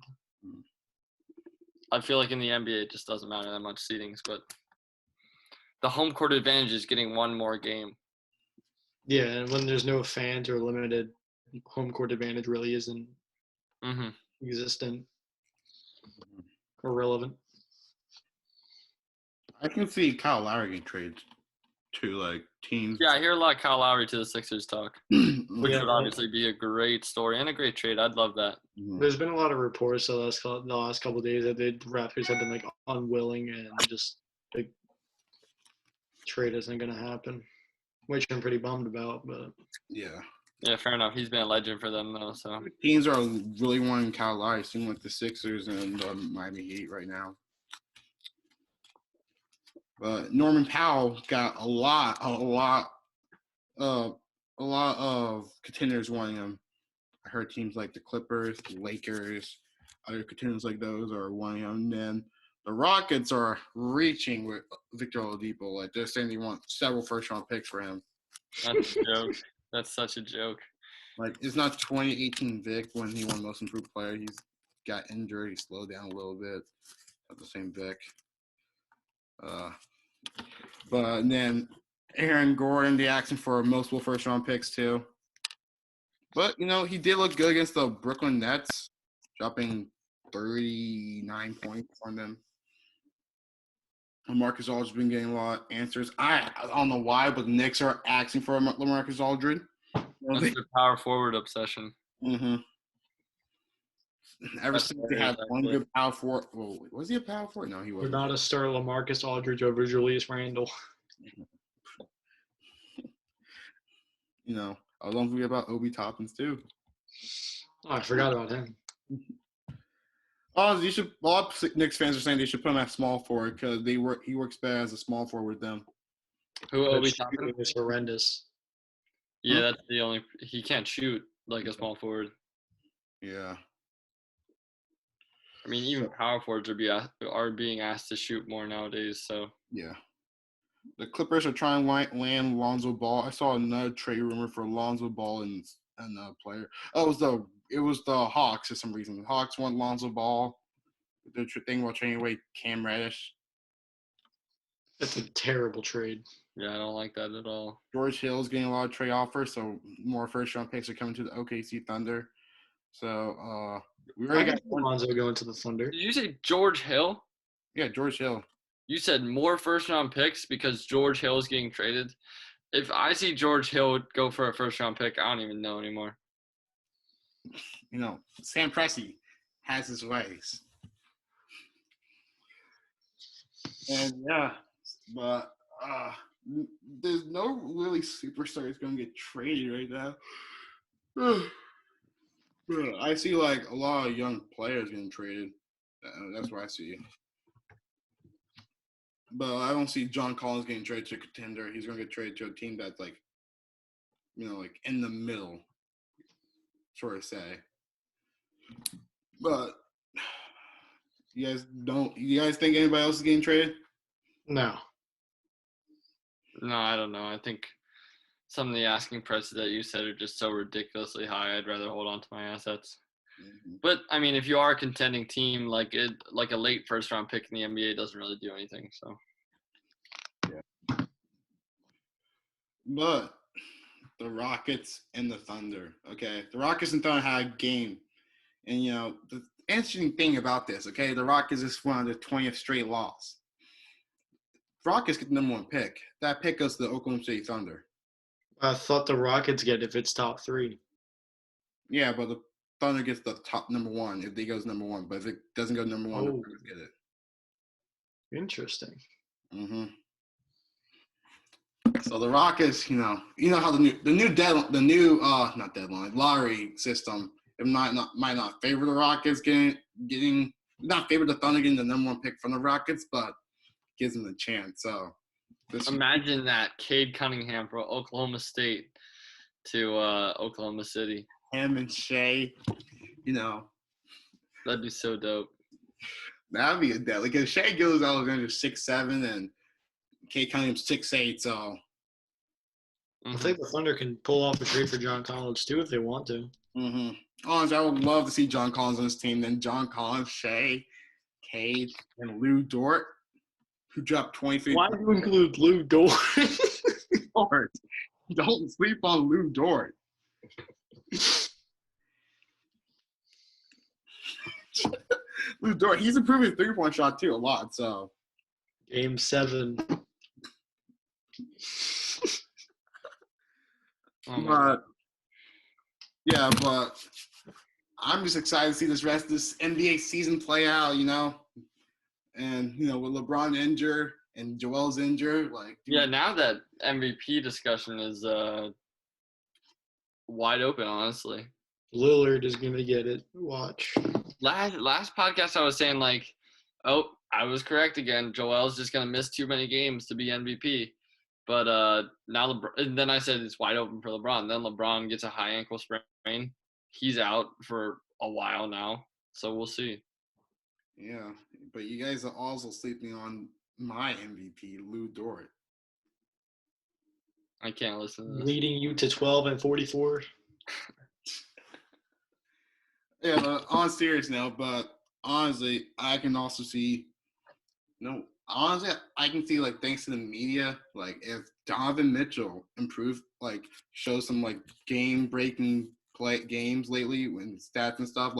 Speaker 3: I feel like in the NBA it just doesn't matter that much seedings, but the home court advantage is getting one more game.
Speaker 2: Yeah, and when there's no fans or limited, home court advantage really isn't existent or relevant.
Speaker 1: I can see Kyle Lowry getting traded to, like, teams.
Speaker 3: Yeah, I hear a lot of Kyle Lowry to the Sixers talk, which
Speaker 2: Yeah,
Speaker 3: would obviously be a great story and a great trade. I'd love that.
Speaker 2: There's been a lot of reports the last couple of days that the Raptors have been like unwilling and just like trade isn't going to happen, which I'm pretty bummed about. But
Speaker 3: Yeah, fair enough. He's been a legend for them though. So
Speaker 1: teams are really wanting Kyle Lowry, seem like the Sixers and the Miami Heat right now. But Norman Powell got a lot of contenders wanting him. I heard teams like the Clippers, the Lakers, other contenders like those are wanting him. And then the Rockets are reaching with Victor Oladipo. Like, they're saying they want several first-round picks for him.
Speaker 3: that's a joke. That's such a joke.
Speaker 1: Like, it's not 2018 Vic when he won Most Improved Player. He's got injured. He slowed down a little bit. Not the same Vic. But then Aaron Gordon, they asked him for multiple first-round picks too. But, he did look good against the Brooklyn Nets, dropping 39 points on them. LaMarcus Aldridge been getting a lot of answers. I don't know why, but the Knicks are asking for LaMarcus Aldridge.
Speaker 3: That's their power forward obsession.
Speaker 1: Mm-hmm. Ever since they had one good power forward. Well, was he a power forward? No, he wasn't.
Speaker 2: We're not to start LaMarcus Aldridge over Julius Randle.
Speaker 1: I don't forget about Obi Toppins too.
Speaker 2: Oh, I forgot about him.
Speaker 1: Oh, a lot of Knicks fans are saying they should put him at small forward because he works better as a small forward with them.
Speaker 3: Who Obi
Speaker 2: Toppin
Speaker 3: Toppin?
Speaker 2: is horrendous.
Speaker 3: Yeah, that's the only. He can't shoot like a small forward.
Speaker 1: Yeah.
Speaker 3: I mean, even power forwards are being asked to shoot more nowadays. So
Speaker 1: yeah, the Clippers are trying to land Lonzo Ball. I saw another trade rumor for Lonzo Ball and a player. Oh, it was the Hawks for some reason. The Hawks want Lonzo Ball. They're thinking about trading away Cam Reddish.
Speaker 2: That's a terrible trade.
Speaker 3: yeah, I don't like that at all.
Speaker 1: George Hill's getting a lot of trade offers, so more first-round picks are coming to the OKC Thunder. So we already got
Speaker 2: Lonzo going to the Thunder.
Speaker 3: Did you say George Hill?
Speaker 1: Yeah, George Hill.
Speaker 3: You said more first-round picks because George Hill is getting traded. If I see George Hill go for a first-round pick, I don't even know anymore.
Speaker 1: Sam Presti has his ways. And yeah, but there's no really superstars going to get traded right now. I see like a lot of young players getting traded. That's what I see. But I don't see John Collins getting traded to a contender. He's going to get traded to a team that's like, like in the middle, sort of say. But you guys think anybody else is getting traded?
Speaker 2: No.
Speaker 3: No, I don't know. I think some of the asking prices that you said are just so ridiculously high. I'd rather hold on to my assets.
Speaker 1: Mm-hmm.
Speaker 3: But I mean, if you are a contending team, like a late first-round pick in the NBA doesn't really do anything. So.
Speaker 1: Yeah. But the Rockets and the Thunder. Okay, the Rockets and Thunder had a game, and the interesting thing about this. Okay, the Rockets just won their 20th straight loss. Rockets get the number one pick. That pick goes to the Oklahoma City Thunder.
Speaker 2: I thought the Rockets get if it's top 3.
Speaker 1: Yeah, but the Thunder gets the top number one if they goes number one. But if it doesn't go number one, the Rockets get it.
Speaker 2: Interesting.
Speaker 1: Mm-hmm. So the Rockets, how the new lottery system, it might not favor the Rockets getting not favor the Thunder getting the number one pick from the Rockets, but gives him the chance. So
Speaker 3: imagine that Cade Cunningham from Oklahoma State to Oklahoma City.
Speaker 1: Him and Shea,
Speaker 3: That'd be so dope.
Speaker 1: That'd be a deal. Like, if Shea Gilgeous-Alexander 6'7" and Cade Cunningham's 6'8", so.
Speaker 2: I think the Thunder can pull off a trade for John Collins too if they want to.
Speaker 1: Mm-hmm. Honestly, I would love to see John Collins on this team. Then John Collins, Shea, Cade, and Lou Dort, who dropped 23.
Speaker 2: Why do you include Lou Dort?
Speaker 1: Don't sleep on Lou Dort. Lou Dort, he's improving his three-point shot too a lot. So.
Speaker 2: Game 7.
Speaker 1: But I'm just excited to see this rest of this NBA season play out, and with LeBron injured and Joel's injured,
Speaker 3: now that MVP discussion is wide open, honestly.
Speaker 2: Lillard is gonna get it. Watch.
Speaker 3: Last podcast I was saying I was correct again. Joel's just gonna miss too many games to be MVP. But now and then I said it's wide open for LeBron. Then LeBron gets a high ankle sprain. He's out for a while now, so we'll see.
Speaker 1: Yeah, but you guys are also sleeping on my MVP, Lou Dort.
Speaker 3: I can't listen to this.
Speaker 2: Leading you to 12-44.
Speaker 1: Yeah, but on serious now, but honestly, I can also see honestly, I can see, thanks to the media, if Donovan Mitchell improved, shows some, game-breaking games lately when stats and stuff,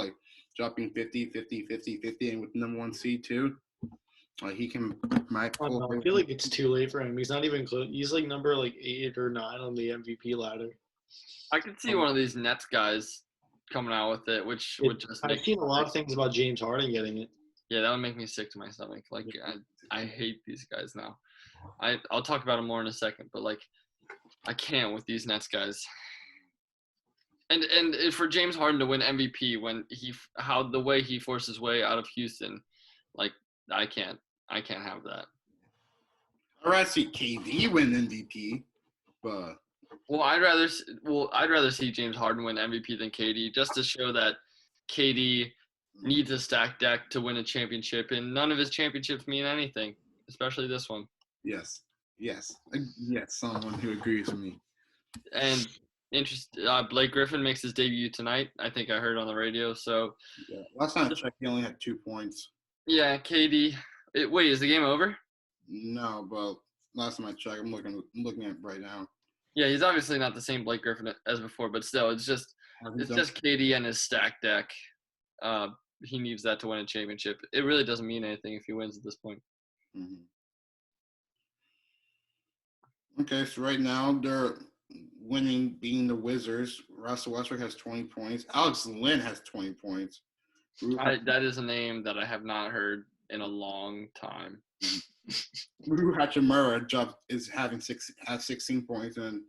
Speaker 1: dropping 50, 50, 50, 50, and with number 1 seed, too. He might pull.
Speaker 2: I feel like it's too late for him. He's not even close. He's, number, 8 or 9 on the MVP ladder.
Speaker 3: I could see one of these Nets guys coming out with it, which would just
Speaker 2: I've seen a lot of things about James Harden getting it.
Speaker 3: Yeah, that would make me sick to my stomach. I hate these guys now. I'll talk about them more in a second, but I can't with these Nets guys. And for James Harden to win MVP when the way he forced his way out of Houston, I can't have that.
Speaker 1: I'd rather see KD win MVP, but
Speaker 3: I'd rather see James Harden win MVP than KD, just to show that KD needs a stacked deck to win a championship, and none of his championships mean anything, especially this one.
Speaker 1: Yes, someone who agrees with me.
Speaker 3: And Blake Griffin makes his debut tonight. I think I heard on the radio. So
Speaker 1: last time I checked, he only had 2 points.
Speaker 3: Yeah, KD. Wait, is the game over?
Speaker 1: No, but last time I checked, I'm looking at it right now.
Speaker 3: Yeah, he's obviously not the same Blake Griffin as before, but still, it's just KD and his stacked deck. He needs that to win a championship. It really doesn't mean anything if he wins at this point.
Speaker 1: Mm-hmm. Okay, so right now they're winning, being the Wizards. Russell Westbrook has 20 points. Alex Lynn has 20 points.
Speaker 3: That is a name that I have not heard in a long time.
Speaker 1: Rui Hachimura has 16 points, and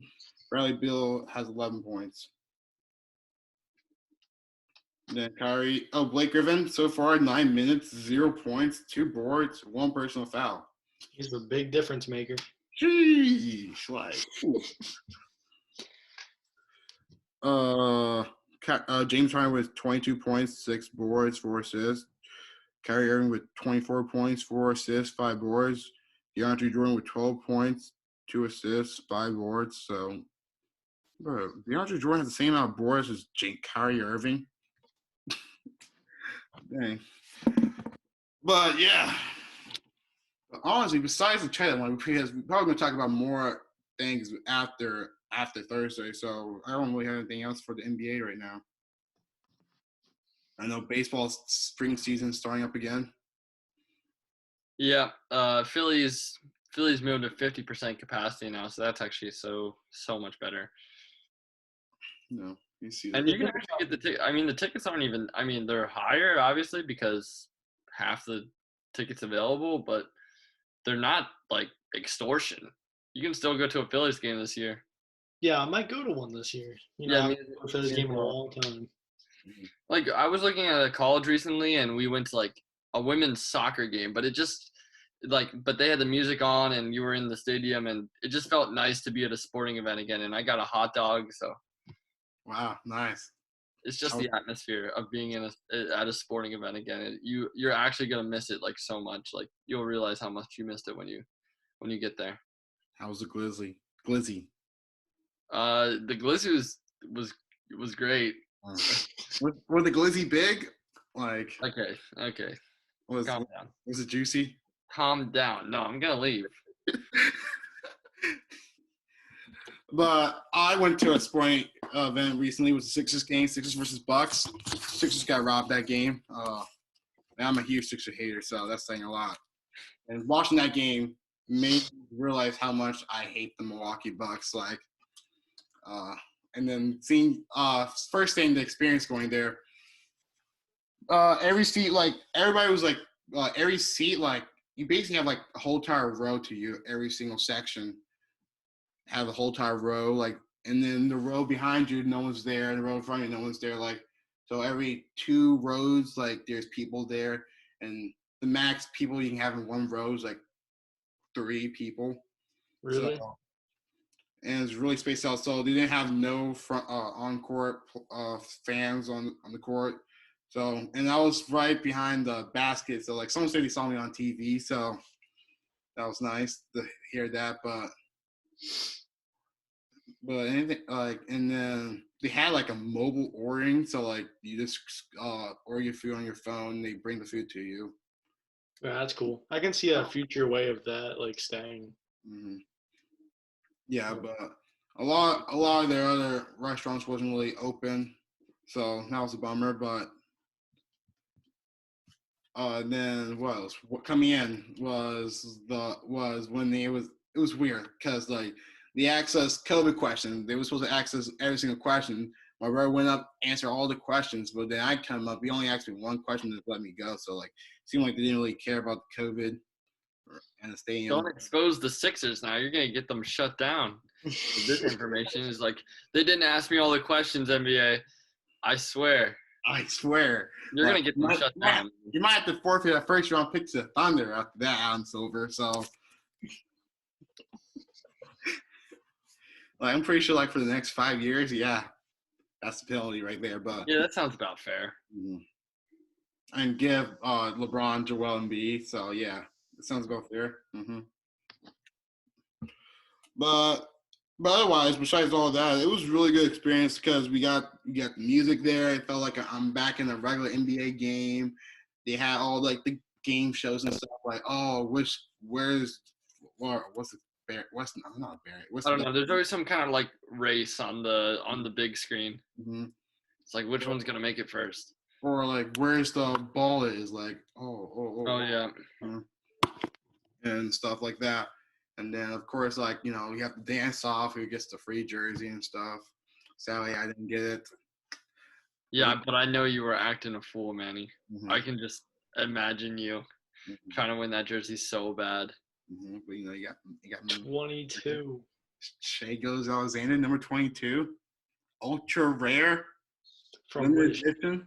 Speaker 1: Bradley Beal has 11 points. Then Blake Griffin, so far 9 minutes, 0 points, 2 boards, 1 personal foul.
Speaker 2: He's the big difference maker.
Speaker 1: Sheesh, James Harden with 22 points, 6 boards, 4 assists. Kyrie Irving with 24 points, 4 assists, 5 boards. DeAndre Jordan with 12 points, 2 assists, 5 boards. So, DeAndre Jordan has the same amount of boards as Kyrie Irving. Dang. But, yeah. But honestly, besides the trade one, because we're probably going to talk about more things after Thursday. So, I don't really have anything else for the NBA right now. I know baseball's spring season starting up again.
Speaker 3: Yeah, Phillies moved to 50% capacity now, so that's actually so much better.
Speaker 1: No, you see that.
Speaker 3: And you can actually get the ticket. I mean, the tickets aren't even. I mean, they're higher obviously because half the tickets available, but they're not like extortion. You can still go to a Phillies game this year.
Speaker 2: Yeah, I might go to one this year. I haven't been to a Phillies game in a long time.
Speaker 3: Like, I was looking at a college recently, and we went to like a women's soccer game, but it just but they had the music on and you were in the stadium and it just felt nice to be at a sporting event again. And I got a hot dog, so
Speaker 1: Wow, nice.
Speaker 3: it's just the atmosphere of being at a sporting event again. You're actually gonna miss it like so much. Like you'll realize how much you missed it when you get there.
Speaker 1: How was the glizzy?
Speaker 3: The glizzy was great.
Speaker 1: Were the glizzy big? Like
Speaker 3: Okay.
Speaker 1: was
Speaker 3: Calm down.
Speaker 1: was it juicy?
Speaker 3: Calm down. No, I'm gonna leave.
Speaker 1: But I went to a sporting event recently. It was the Sixers game, Sixers versus Bucks. Sixers got robbed that game. I'm a huge Sixers hater, so that's saying a lot. And watching that game made me realize how much I hate the Milwaukee Bucks. And then seeing first thing the experience going there. Every seat, everybody was every seat, you basically have a whole entire row to you. Every single section have a whole entire row, and then the row behind you, no one's there, and the row in front of you, no one's there. So every 2 rows, there's people there, and the max people you can have in one row is 3 people.
Speaker 2: Really?
Speaker 1: So, and it's really spaced out. So they didn't have no front on-court fans on the court. So, and I was right behind the basket. So, someone said they saw me on TV. So that was nice to hear that. But anything and then they had a mobile ordering. So you just order your food on your phone. They bring the food to you.
Speaker 2: Yeah, that's cool. I can see a future way of that, staying.
Speaker 1: Mm-hmm. Yeah, but a lot of their other restaurants wasn't really open. So that was a bummer. But then what else? What coming in was when it was weird because they asked us COVID questions. They were supposed to ask us every single question. My brother went up, answered all the questions, but then I come up. He only asked me one question to let me go. So it seemed like they didn't really care about the COVID and the stadium.
Speaker 3: Don't expose the Sixers now. You're gonna get them shut down. This information is they didn't ask me all the questions, NBA. I swear. You're going to get them shut down.
Speaker 1: You might have to forfeit that first round pick to the Thunder after that, Adam Silver. So, I'm pretty sure, for the next 5 years, yeah, that's the penalty right there. But
Speaker 3: yeah, that sounds about fair.
Speaker 1: And give LeBron, Joel Embiid. So, yeah, it sounds about fair. Mm-hmm. But otherwise, besides all that, it was a really good experience because we got the music there. It felt like I'm back in a regular NBA game. They had all the game shows and stuff what's the Barrett? I'm not Barrett.
Speaker 3: I don't know. There's always some kind of race on the big screen.
Speaker 1: Mm-hmm.
Speaker 3: It's which one's gonna make it first?
Speaker 1: Or where's the ball is
Speaker 3: yeah,
Speaker 1: and stuff like that. And then, of course, you have to dance off who gets the free jersey and stuff. Sadly, I didn't get it.
Speaker 3: Yeah, but I know you were acting a fool, Manny.
Speaker 1: Mm-hmm.
Speaker 3: I can just imagine you trying to win that jersey so bad.
Speaker 1: Mm-hmm. But, you got
Speaker 2: 22.
Speaker 1: Shai Gilgeous-Alexander, number 22. Ultra rare.
Speaker 2: From
Speaker 1: edition.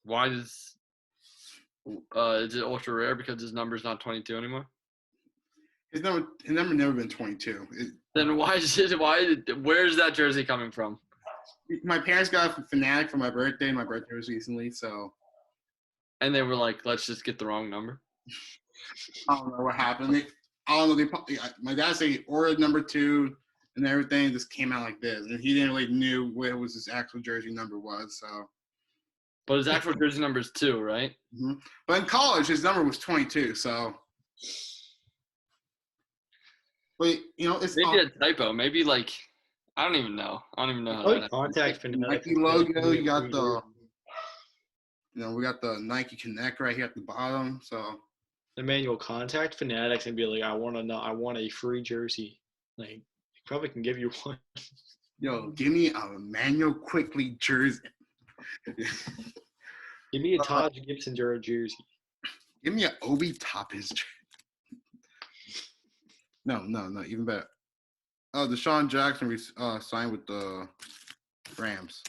Speaker 3: Why is it ultra rare because his number's not 22 anymore?
Speaker 1: His number never been 22.
Speaker 3: Then where's that jersey coming from?
Speaker 1: My parents got it from Fanatic for my birthday. My birthday was recently, so.
Speaker 3: And they were let's just get the wrong number.
Speaker 1: I don't know what happened. I don't know. My dad said he ordered number 2 and everything just came out like this, and he didn't really knew what his actual jersey number was. So.
Speaker 3: But his actual jersey number is 2, right?
Speaker 1: Mm-hmm. But in college, his number was 22. So. But it's
Speaker 3: maybe a typo. Maybe I don't even know. How that
Speaker 2: contact
Speaker 1: Nike logo. You got the. We got the Nike Connect right here at the bottom. So.
Speaker 2: Emmanuel, contact Fanatics and be I want a free jersey. He probably can give you one.
Speaker 1: Yo, give me a Emmanuel Quickly jersey.
Speaker 2: Give me a Taj Gibson jersey.
Speaker 1: Give me an Obi Toppin jersey. No, even better. Deshaun Jackson signed with the Rams.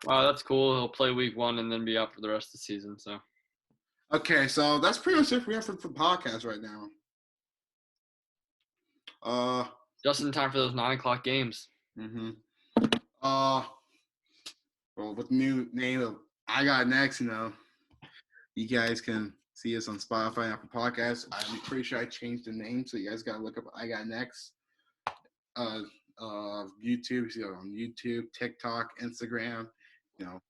Speaker 3: Wow, that's cool. He'll play week 1 and then be out for the rest of the season. So
Speaker 1: Okay, so that's pretty much it we have for the podcast right now.
Speaker 3: Just in time for those 9:00 games.
Speaker 1: Mm-hmm. Well, with the new name of I Got Next, you guys can see us on Spotify and Apple Podcasts. I'm pretty sure I changed the name, so you guys gotta look up I Got Next. YouTube, see it on YouTube, TikTok, Instagram.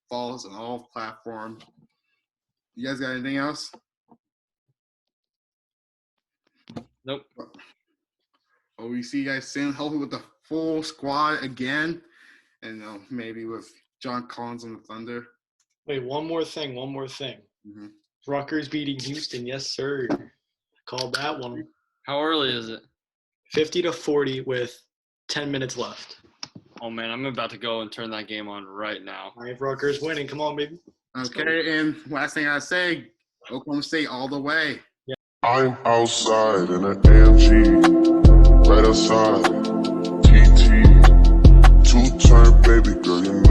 Speaker 1: Follow us on all platforms. You guys got anything else?
Speaker 3: Nope.
Speaker 1: Well, we see you guys soon. Hopefully with the full squad again, and maybe with John Collins on the Thunder.
Speaker 2: Wait, one more thing.
Speaker 1: Mm-hmm.
Speaker 2: Rutgers beating Houston, yes sir. Called that one.
Speaker 3: How early is it?
Speaker 2: 50-40 with 10 minutes left.
Speaker 3: Oh man, I'm about to go and turn that game on right now.
Speaker 2: All right, Rutgers winning. Come on, baby.
Speaker 1: Okay, and last thing I say, Oklahoma State all the way.
Speaker 4: I'm outside in an AMG, right outside, TT, two-turn baby girl,